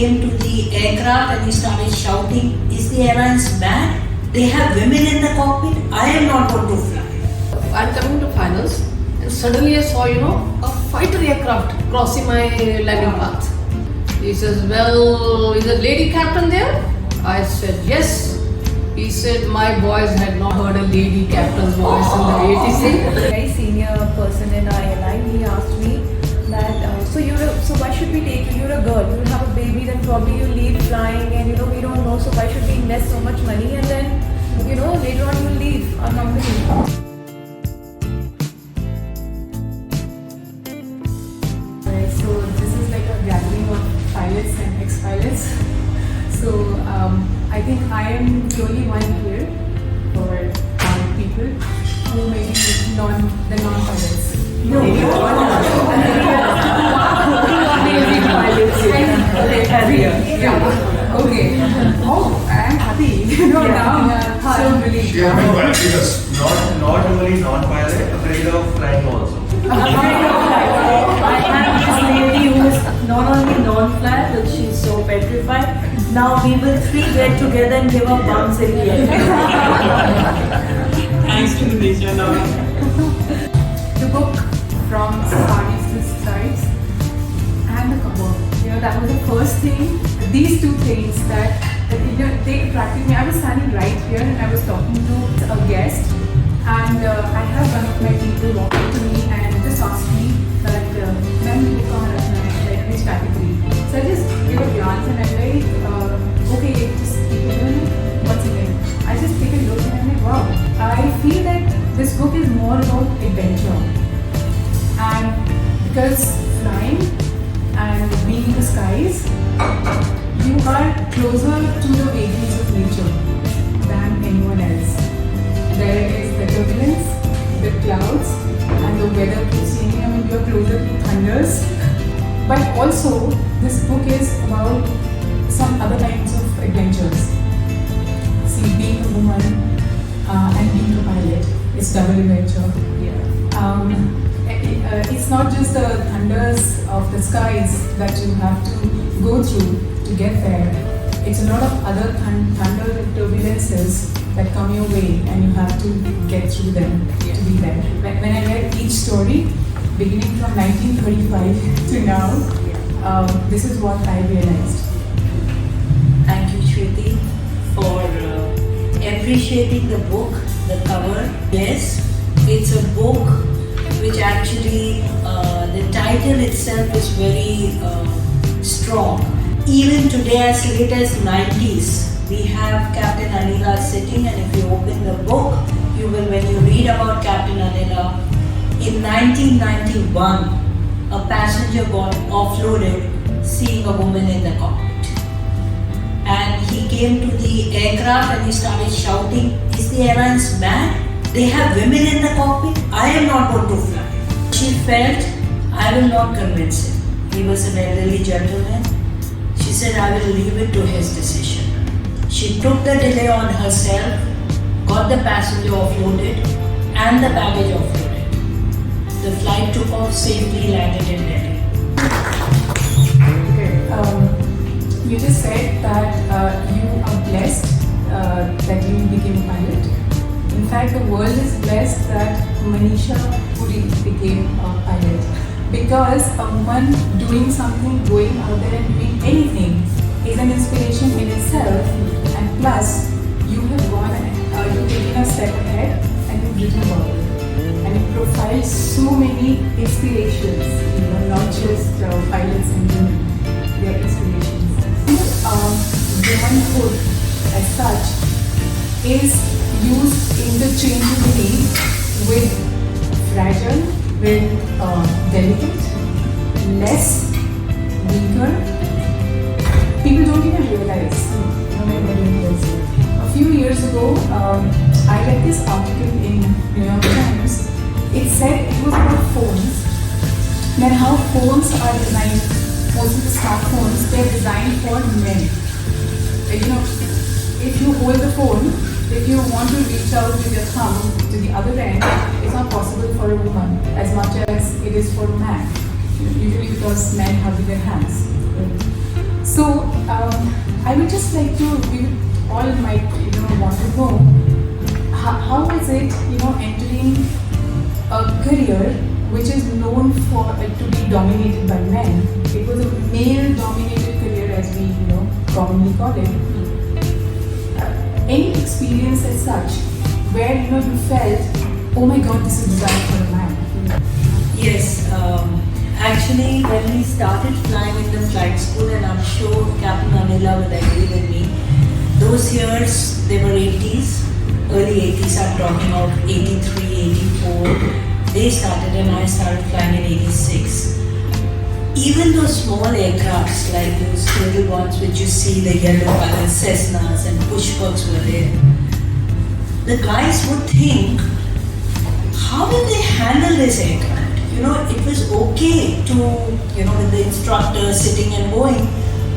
came to the aircraft and he started shouting, "Is the airlines bad? They have women in the cockpit. I am not going to fly." I'm coming to finals, and suddenly I saw, a fighter aircraft crossing my landing path. He says, "Well, is a lady captain there?" I said, "Yes." He said, "My boys had not heard a lady captain's voice in the ATC." A very senior person in our airline, he asked me that, so why should we take you? You're a girl, you'll have a baby, then probably you'll leave flying, and we don't know, so why should we invest so much money and then, later on you'll leave our company. So this is like a gathering of pilots and ex-pilots. So I think I am the only one here for people who may be non-pilots. No, Okay. Oh, I am happy. Now so relieved. Because not only non-pilot, afraid of flying also. I have this lady who is not only non-fly, but she's so petrified. Now we will three get together and give her bumps in the air. Thanks to the nature now. The book from Saris to Sides and the cover. That was the first thing. These two things that they attracted me. I was standing right here and I was talking to a guest, and I had one of my people walk up to me and just asked me that, "Ma'am, you can't like which category?" So I just gave a glance and I'm like, "Okay, just keep it in. What's in it?" I just take a look and I'm like, "Wow." I feel that this book is more about adventure, and because flying and being in the skies, you are closer to the vagaries of nature than anyone else. There is the turbulence, the clouds, and the weather keeps changing. I mean, you are closer to thunders. But also, this book is about some other kinds of adventures. See, being a woman and being a pilot is double adventure. It's not just the thunders of the skies that you have to go through to get there. It's a lot of other thunder and turbulences that come your way, and you have to get through them to be there. When I read each story, beginning from 1935 to now, this is what I realized. Thank you, Shruti, for appreciating the book, the cover. Yes, it's a book which actually, the title itself is very strong. Even today, as late as 90s, we have Captain Anila sitting, and if you open the book, you will, when you read about Captain Anila, in 1991, a passenger got offloaded seeing a woman in the cockpit. And he came to the aircraft and he started shouting, "Is the airlines bad? They have women in the cockpit. I am not going to fly." She felt, I will not convince him. He was an elderly gentleman. She said, "I will leave it to his decision." She took the delay on herself, got the passenger offloaded and the baggage offloaded. The flight took off, safely landed in Delhi. Okay. You just said that you are blessed that you became a pilot. In fact, the world is blessed that Manisha Puri became a pilot, because a woman doing something, going out there and doing anything is an inspiration in itself, and plus you have gone and you've taken a step ahead and you've written about it, and you profiled so many inspirations, not just pilots and women, their inspirations. Womanhood as such is used interchangeably with fragile, with delicate, less, weaker. People don't even realize when they're doing this. A few years ago, I read this article in New York Times. It said it was about phones, then how phones are designed, most of the smartphones, they're designed for men. If you hold the phone, if you want to reach out with your thumb to the other end, it's not possible for a woman as much as it is for a man. Usually because men have bigger hands. So I would just like to, we would all might want to know how is it entering a career which is known for to be dominated by men. It was a male-dominated career, as we commonly call it. Any experience as such where you felt, oh my God, this is designed for a man? Yes, actually when we started flying in the flight school, and I'm sure Captain Anila will agree with me, those years, they were 80s, early 80s, I'm talking of 83, 84, they started and I started flying in 86. Even those small aircrafts like those little ones which you see, the yellow colored Cessnas and Pushbucks were there, the guys would think, how will they handle this aircraft? It was okay to, with the instructor sitting and going,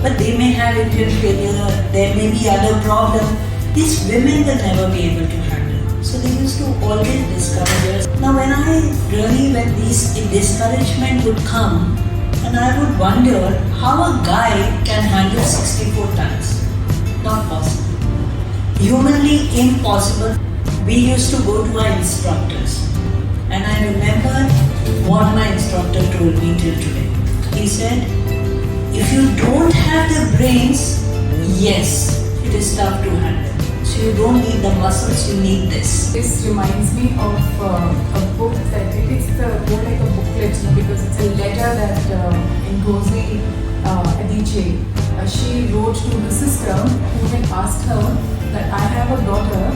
but they may have engine failure, there may be other problem. These women will never be able to handle. So they used to always discourage us. Now when these discouragement would come, and I would wonder how a guy can handle 64 tons. Not possible. Humanly impossible. We used to go to our instructors. And I remember what my instructor told me till today. He said, if you don't have the brains, yes, it is tough to handle. So you don't need the muscles, you need this. This reminds me of a book that it's more like a booklet, because it's a letter that Ngozi Adichie, she wrote to her sister who had asked her that I have a daughter,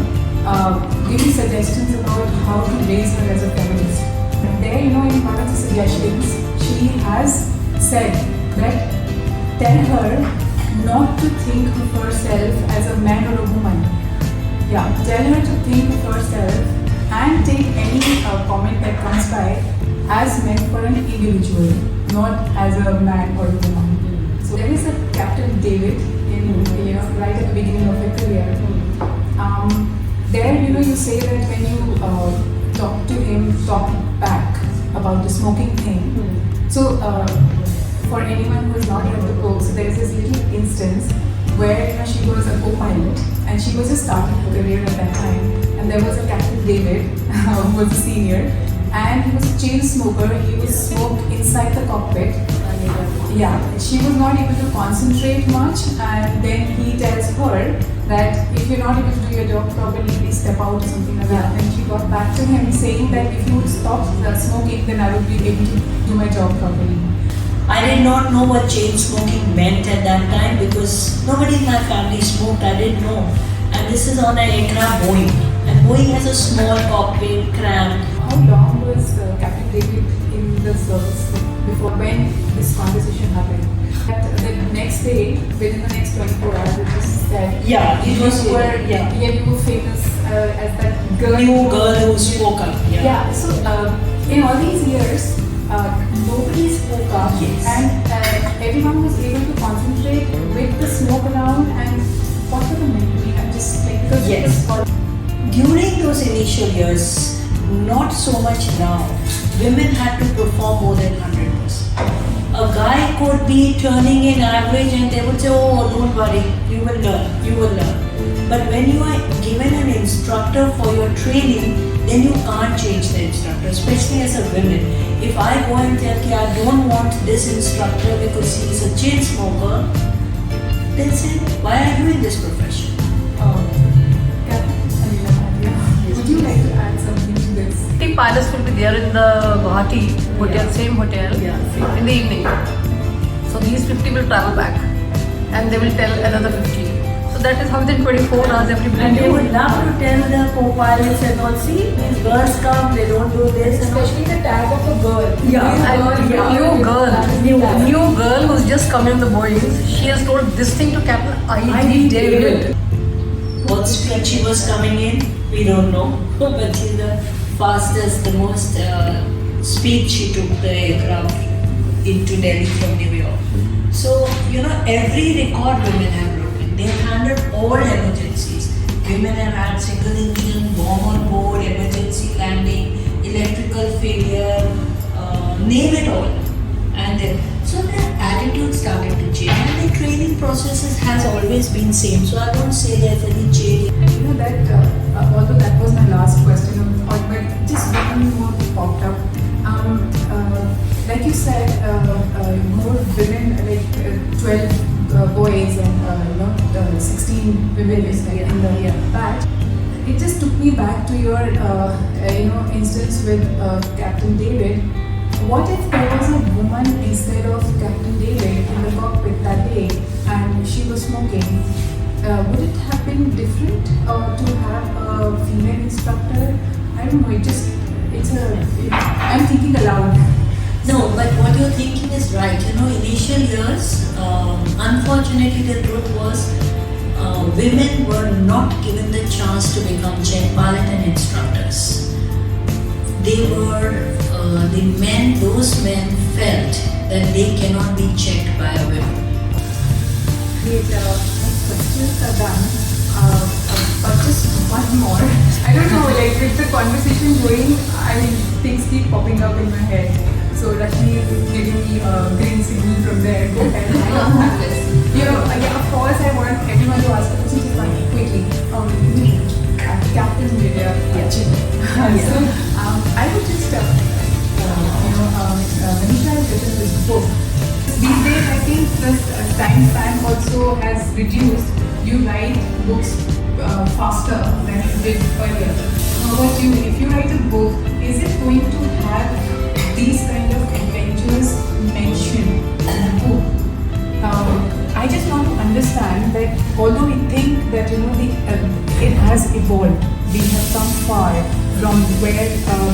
give me suggestions about how to raise her as a feminist. And there, in one of the suggestions, she has said that tell her not to think of herself as a man or a woman. Yeah, tell her to think of herself and take any comment that comes by as meant for an individual, not as a man or a woman. So there is a Captain David in right at the beginning of her career. There, you say that when you talk to him, talk back about the smoking thing. So for anyone who is not read the book, so there is this little instance where she was a co-pilot and she was just starting her career at that time, and there was a Captain David who was a senior, and he was a chain smoker. He was smoked inside the cockpit. Yeah, she was not able to concentrate much, and then he tells her that if you're not able to do your job properly, please step out or something like that. And she got back to him saying that if you would stop smoking, then I would be able to do my job properly. I did not know what chain smoking meant at that time because nobody in my family smoked. I didn't know. And this is on an aircraft Boeing. And Boeing has a small cockpit, cramped. How long was Captain David in the service before when this conversation happened? The next day, within the next 24 hours, it was said. Yeah, it was you were famous as that girl. New girl who spoke up. Yeah. So in all these years, nobody spoke up, Yes. and everyone was able to concentrate with the smoke around. And what were the memory? I'm just like because it Yes. was During those initial years, not so much now, women had to perform more than 100%. A guy could be turning in average and they would say, oh, don't worry, you will learn. But when you are given an instructor for your training, then you can't change the instructor, especially as a woman. If I go and tell you, I don't want this instructor because he is a chain smoker, they'll say, why are you in this profession? Would you like to add something to this? 50 pilots will be there in the Guwahati hotel, same hotel, in the evening. So these 50 will travel back and they will tell another 50. So that is how within 24 hours everybody And they knew. would love to tell the co-pilots and all, see, these girls come, they don't do this and all. Especially the tag of a girl. New girl who's just come in the Boeing. She has told this thing to Captain I.D. David. What speed she was coming in, we don't know. But she's the fastest, the most speed she took the aircraft into Delhi from New York. So, every record women have broken. They have handled all emergencies. Women have had single engine, bomb on board, emergency landing, electrical failure, name it all. And then, so their attitude started to change and they training processes has always been same. So I won't say there's any change. You know that although that was my last question, but just one more popped up. Like you said, more women, like 12 boys and 16 women in the batch. It just took me back to your instance with Captain David. What if there was a woman instead of Captain David in the cockpit that day and she was smoking? Would it have been different to have a female instructor? I don't know. I'm thinking aloud. No, but what you're thinking is right. Initial years, unfortunately, the truth was women were not given the chance to become jet pilot and instructors. They were those men felt that they cannot be checked by a woman. Great. My questions are done. But just one more. I don't know, like with the conversation going, things keep popping up in my head. So Rashmi is giving me a green signal from there. Go ahead. Of course, I want everyone to ask a question just one quickly. Captain Vidya. So I would just, Manisha has written this book. These days, I think the time span also has reduced. You write books faster than you did earlier. How about you? If you write a book, is it going to have these kind of adventures mentioned in the book? I just want to understand that although we think that it has evolved, we have come far from where from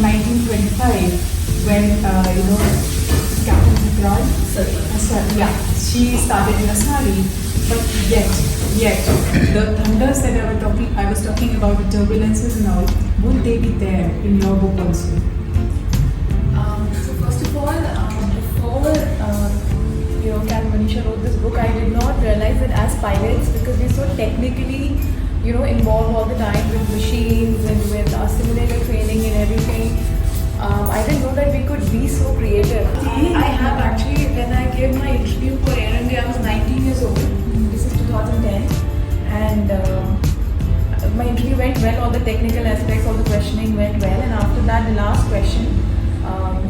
1925 when Captain Vikrant, she started in a sari, but yet the thunders that I was talking about, the turbulences and all, would they be there in your book also? So first of all, before Captain Manisha wrote this book, I did not realize that as pilots, because we're so technically involved all the time with machines and with our simulator training and everything. I didn't know that we could be so creative. I have actually, when I gave my interview for Air India, I was 19 years old. This is 2010. And my interview went well, all the technical aspects, all the questioning went well. And after that, the last question,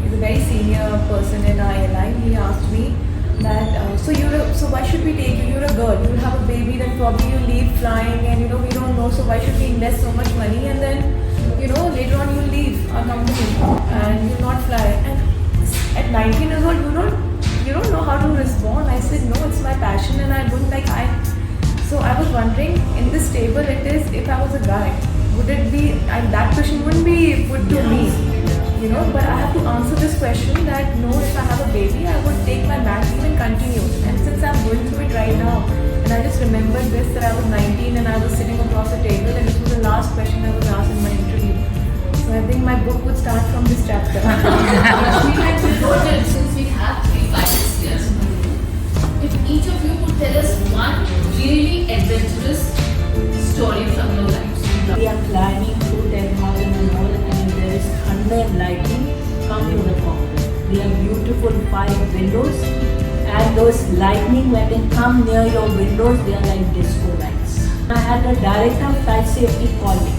he's a very senior person in our airline. He asked me that, so why should we take you? You're a girl, you'll have a baby, then probably you leave flying and we don't know, so why should we invest so much money and then later on you'll leave our company and you'll not fly. And at 19 years old, you don't know how to respond. I said, no, it's my passion and I wouldn't so I was wondering, in this table it is, if I was a guy, would it be, and that question wouldn't be put to me, but I have to answer this question that no, if I have a baby, I would take my mat leave and continue. And since I'm going through it right now, and I just remembered this, that I was 19 and I was sitting across the table and this was the last question I was asked in my interview. So I think my book would start from this chapter. Since we have 3 pilots here, if each of you could tell us one really adventurous story from your lives. We are climbing through 10,000 and all, and if there is thunder and lightning, come to the cockpit. We have beautiful 5 windows, and those lightning, when they come near your windows, they are like disco lights. I had the director of flight safety call me,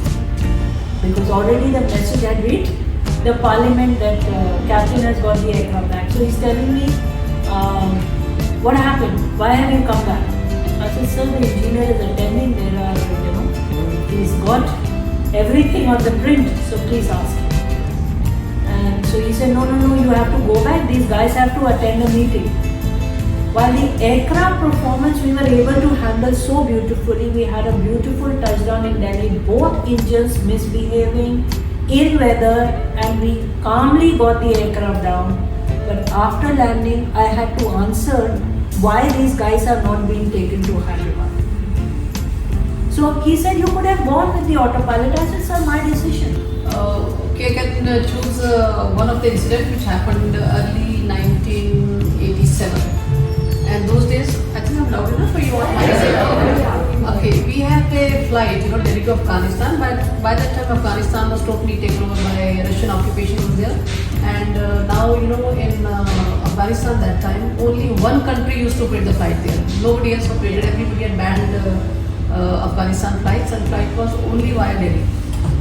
because already the message had reached the parliament that captain has got the aircraft back. So he's telling me, what happened? Why have you come back? I said, sir, the engineer is attending. There are, he's got everything on the print, so please ask him. And so he said, no, you have to go back. These guys have to attend a meeting. While the aircraft performance we were able to handle so beautifully, we had a beautiful touchdown in Delhi, both engines misbehaving in weather, and we calmly got the aircraft down. But after landing, I had to answer why these guys are not being taken to Hyderabad. So he said, you could have gone with the autopilot. I said, sir, my decision. Okay, I can choose one of the incidents which happened early 1987. And those days, I think I'm loud enough for you all. Okay, we have a flight, Delhi to Afghanistan. But by that time, Afghanistan was totally taken over by Russian occupation was there. And now, in Afghanistan that time, only one country used to operate the flight there. Nobody else operated. Everybody had banned Afghanistan flights, and flight was only via Delhi.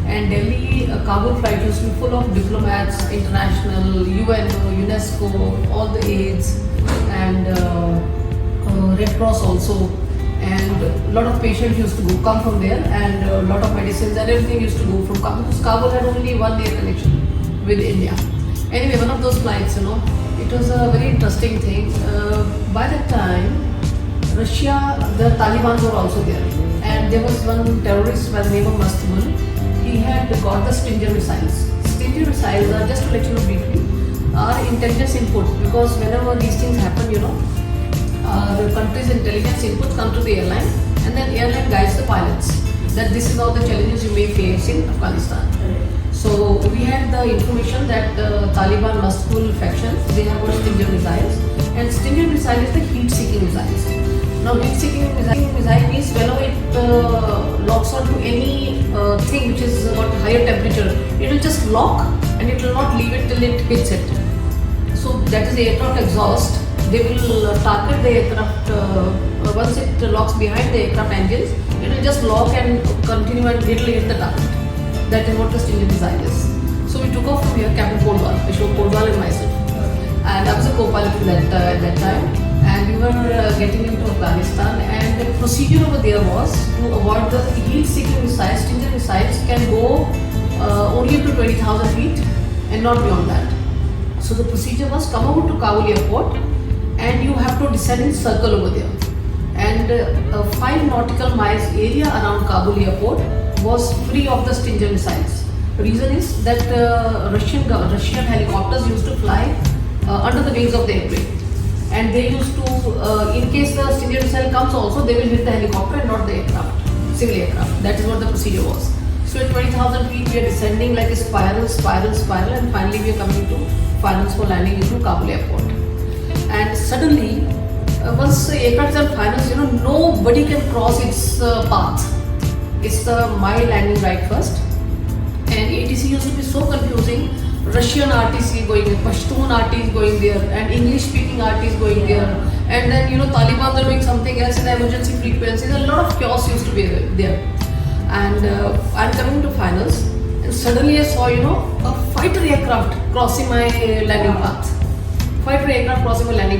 And Delhi, Kabul flight used to be full of diplomats, international, UN, UNESCO, all the aids, and Red Cross also. And a lot of patients used to come from there, and a lot of medicines and everything used to go from Kabul, because Kabul had only one air connection with India. Anyway, one of those flights, it was a very interesting thing. By that time, Russia, the Taliban were also there, and there was one terrorist by the name of Mustable. He had got the Stinger missiles. Stinger missiles are, just to let you know briefly, are intelligence input, because whenever these things happen, the country's intelligence inputs come to the airline, and then airline guides the pilots that this is all the challenges you may face in Afghanistan. So we had the information that the Taliban Mustable faction, they have got Stinger missiles, and Stinger missile is the heat-seeking missiles. Now heat-seeking missile means whenever it locks onto any thing which is got higher temperature, it will just lock and it will not leave it till it hits it. So that is the aircraft exhaust. They will target the aircraft, once it locks behind the aircraft engines, it will just lock and continue and it will hit the target. That is what the Stinger missile is. So we took off from here, Captain Podwal, Ashok Podwal and myself. And I was a co-pilot at that time. And we were getting into Afghanistan, and the procedure over there was to avoid the heat-seeking missiles. Stinger missiles can go only to 20,000 feet and not beyond that. So the procedure was come over to Kabul airport, and you have to descend in circle over there. And 5 nautical miles area around Kabul airport was free of the Stinger missiles. The reason is that Russian helicopters used to fly under the wings of the airplane. And they used to, in case the Stinger missile comes also, they will hit the helicopter and not the aircraft, civil aircraft. That is what the procedure was. So at 20,000 feet, we are descending like a spiral, and finally we are coming to finals for landing into Kabul airport. And suddenly, once the aircraft is on finals, nobody can cross its path. It's my landing right first. And ATC used to be so confusing. Russian RTC going there, Pashtun RT is going there, and English speaking RT is going there, and then Taliban are doing something else in the emergency frequencies. A lot of chaos used to be there. And I'm coming to finals, and suddenly I saw a fighter aircraft crossing my landing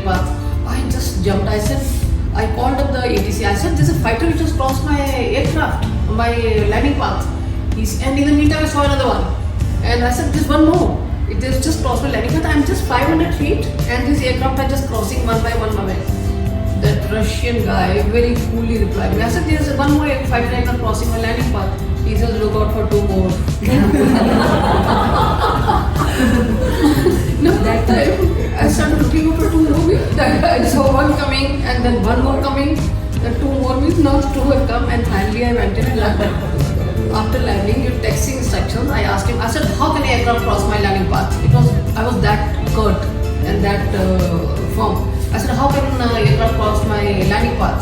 path. I just jumped. I called up the ATC. I said, there's a fighter which just crossed my aircraft, my landing path. And in the meantime I saw another one. And I said, there's one more. It is just crossed my landing path. I'm just 500 feet, and this aircraft are just crossing one by one. That Russian guy very coolly replied me. I said, there's one more fighter aircraft crossing my landing path. He says, look out for 2 more. That time I started looking out for 2 more. I saw one coming, and then one more coming. Then 2 more means now 2 have come, and finally I went in and landed. After landing, your taxi instructions, I asked him, I said, how can an aircraft cross my landing path? I was that curt and that firm. I said, how can an aircraft cross my landing path?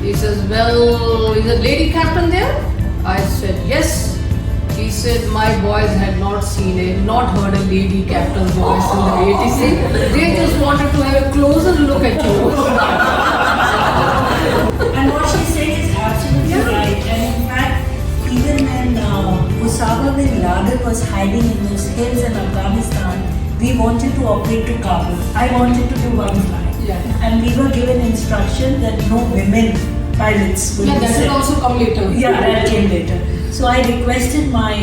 He says, well, is a lady captain there? I said, yes. He said, my boys had not heard a lady captain's voice in the ATC. They just wanted to have a closer look at you. And what she said is absolutely right. And in fact, even when Osama bin Laden was hiding in those hills in Afghanistan, we wanted to operate to Kabul. I wanted to do one flight. Yeah. And we were given instruction that no women pilots will be that sent. will also come later. Yeah, that came later. So I requested my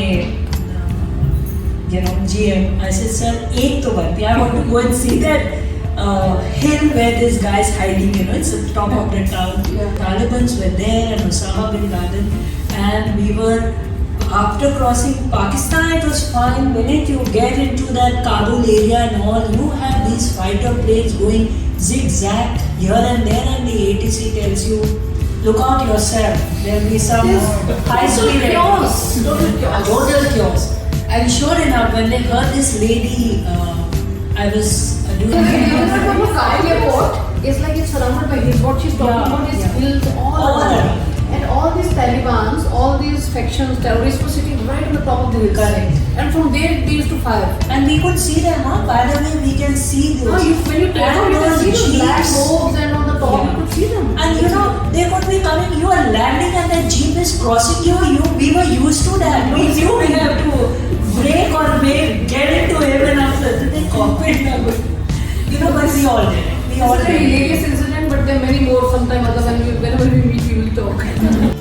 GM. I said, sir, ek to bati. I want to go and see that hill where this guy's hiding, it's at the top of the town. Yeah. Talibans were there and Osama bin Laden, and we were, after crossing Pakistan it was fine. When you get into that Kabul area and all, you have these fighter planes going zigzag here and there, and the ATC tells you, look out yourself, there will be some high speed chaos. Total chaos. And sure enough, when they heard this lady, I was doing From Kabul airport, it's like it's surrounded by hills. What she's talking Yeah, about is yeah. hills all All around. around. And all these Talibans, all these factions, terrorists were sitting right on the top of the hills. Correct. And from there they used to fire. And we could see them, huh? By the way, we can see No, those. when you take out, And you can those see those black jeeps. robes and on the top Yeah. you could see them. And you know, they could be coming, you are landing and the jeep is crossing you. We were used to that. We knew we have to brake or get into heaven after the cockpit. You know, but we all did it. We all It's a did it. hilarious incident, but there are many more. Sometime other when whenever we meet, we will talk.